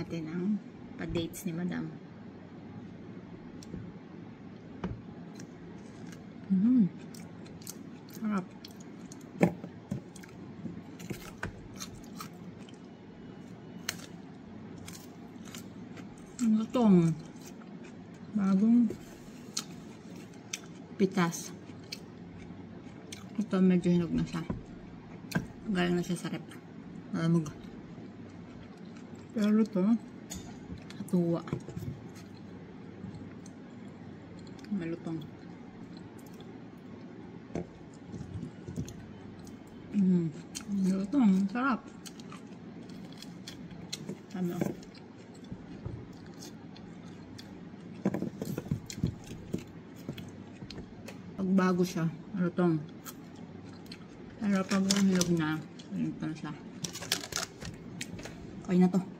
natin ang pa-dates ni Madam. Sarap. Ang lutong. Bagong pitas. Ito medyo hinog na siya. Galing na siya sa rep. Malamog. Pero ito, atuwa. Malutong. Malutong. Sarap. Ano? Pag bago siya, malutong. Pero pag hinog na, ganito na siya. Okay na to.